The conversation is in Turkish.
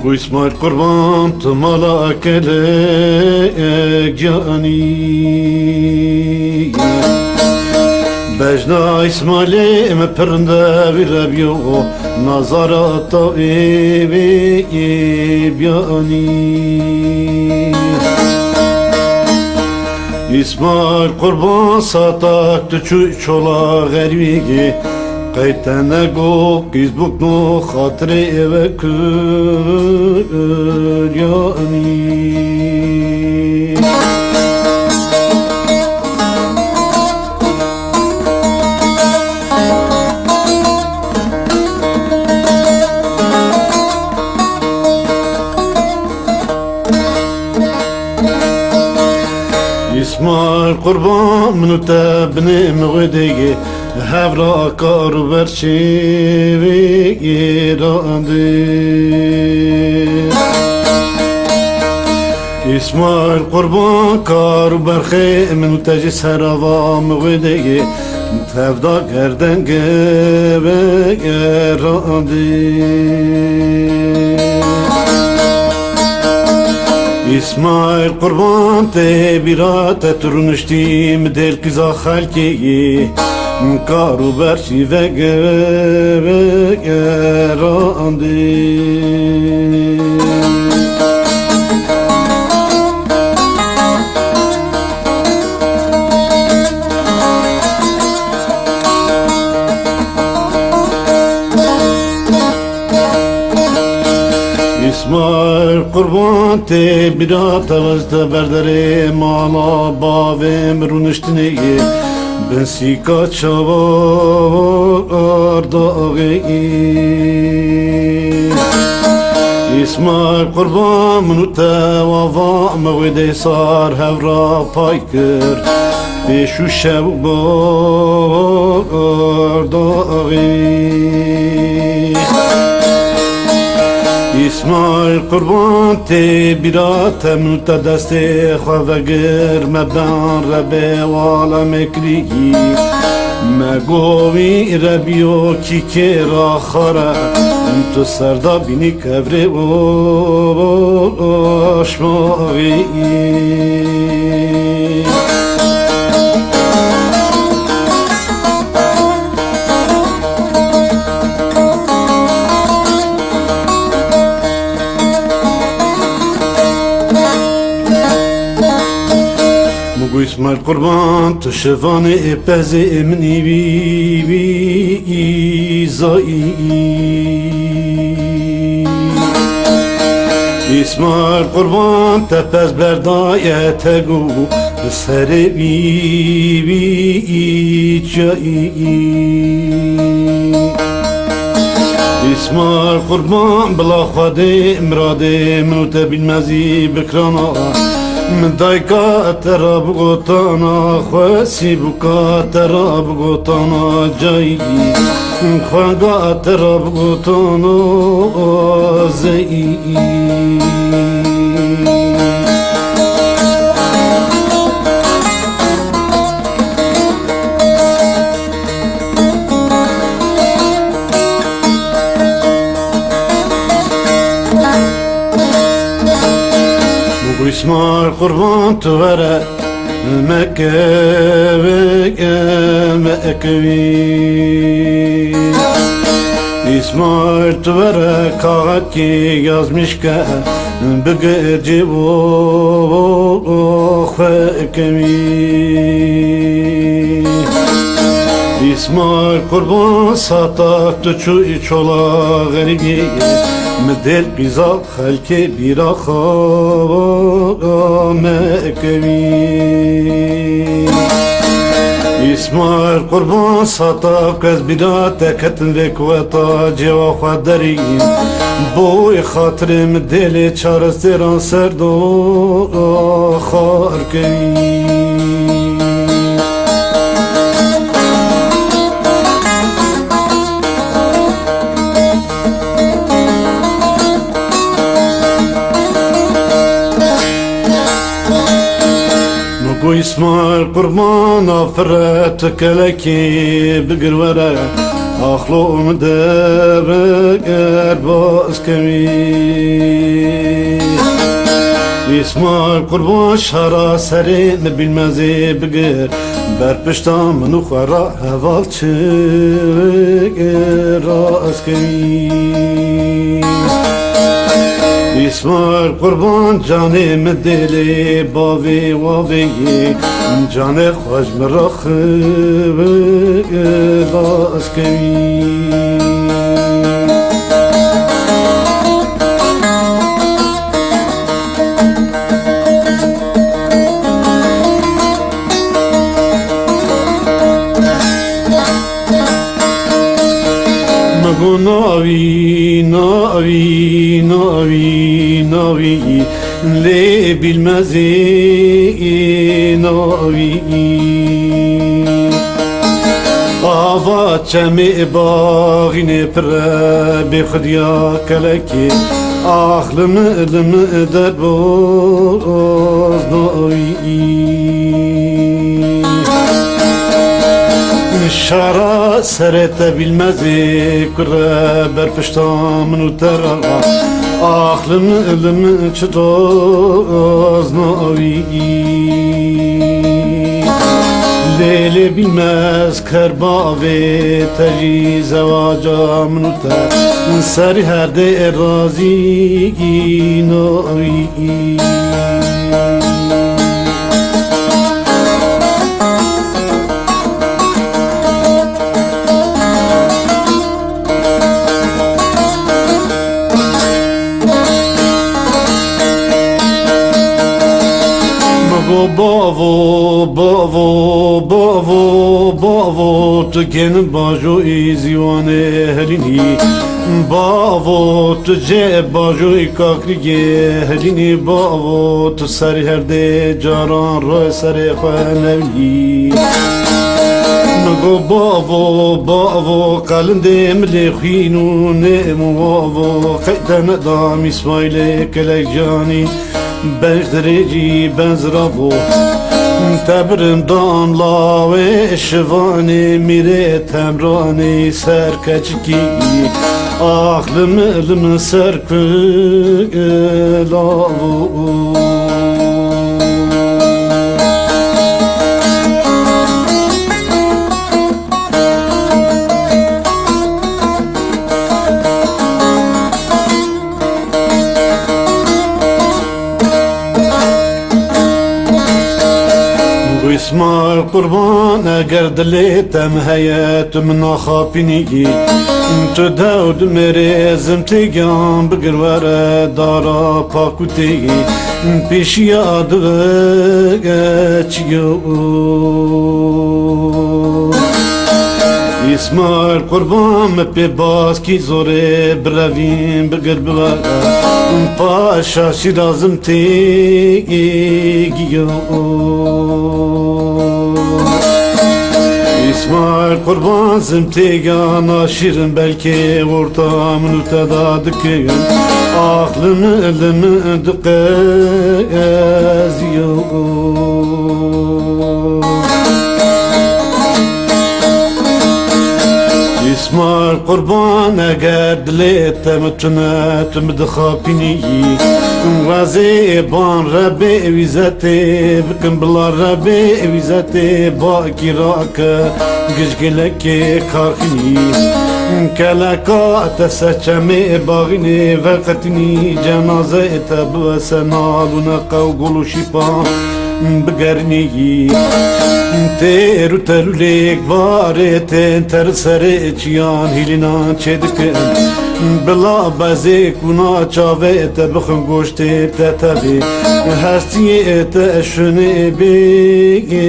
مگو اسماعیل قربان تو مالا کله جانی بجنا اسماعیل ام پرنده بی ربیو نظارت بی بیانی اسماعیل قربان ساتاک تو چولا غریبی قیتنه گو قیز بکنو خاطر ایوه کریانی اسماعیل قربان منو تبنی مغدگی هفرا کارو برچی ویرانده اسماعیل قربان کارو برخی منو تجی سراوا مغدگی تفدا کردن گرانده اسماعیل قربان ته بیرات ترونشتیم دل قیزا خلکی کارو برشی وگرانده اسماعیل قربان ته بیرات وزده برداره مالا باویم رونشتنه بنسیکا چوار داغی اسماعیل قربان منو تواوا مویده سار هورا پای کرد پیشو شب بار داغی اسماعیل قربان تی بیرات منو تا دست خواه گر مبان ربه والا مکریگی مگوی ربیو کی که را خاره تو سردا بینی کبره و آشماغی اسماعیل قربان تو شوانه پزه منی بی زایی اسماعیل قربان تپز بردایت گو سر بی جایی اسماعیل قربان بلا خواده امراده منو تبیل بکرانا من دایکا ترا بگوتانا خواسی بکا ترا بگوتانا جایی خوانگا ترا بگوتانا زئی اسماعیل قربان تو وره مکوی اسماعیل تو وره کاغد کی yazmış که بگرجی و خوکمی اسماعیل قربان ساتاک تو چوی چولا غریبی مدل قیزا خلک بیرا مکوی اسماعیل قربان ساتاک از بیرا تکتن وکوتا جوا خواه درین بوی خاطرم دل چارستران سردو خار کوی اسماعیل قربان آفرت کلکی بگر وره Aklım der baz kemi İsmail kurban şara serin bilmez bigir Ber pişta minu khara heval çıgir raz kemi İsmail kurban canım dili bavi vavi Canı hoş merakı raz kemi Navi, navi, navi, navi Le bilmez navi Ava çemi bağine pre Bi khudya keleki Aklımı der boz navi Şara serete bilmez kure ber piştamın utera Aklımı ölümü çıtoz navi Leyli bilmez kerba ve teri zevacamın uter Seri herde erazi navi Bavo, bavo, bavo, bavo Tüken bajo izivane helini Bavo tüce bajo ikakriye helini Bavo tu seri herde caran roy seri khanevli Nago bavo, bavo kalinde emli khinu nemu Bavo khaydan dam İsmail'e kelek cani Bejdirici benzravo Tebrim la ve şivani Mire temrani serkeçki Aklım elim serkı lavu İsmail kurban eğer diletem hayatım nakhapini Tu davd merezim tigam bigir vere dara pakuti Pişiya adı geçiyor İsmail kurban mepe baski zore bravim bigir bivere Paşa şirazım tegiyor İsmail kurban zimtigana şirin belki ortamın ötedadıkın Aklımı elimi dıkkeziyor İsmail kurban eğer diletem tünetim dıkhapini Vazi ban Rabbi vizeti Bikin bila Rabbi vizeti Baki raka Gizgileki karkhini Keleka teseçemi bağini Vekatini cenaze etabu senaluna Kavgulu şipa Bigerni Teru terulek vareten ter sere çiyan hilinan çedikin Bela bazı kuna çave te bixin goşte te tabi Hestiye te şune begeline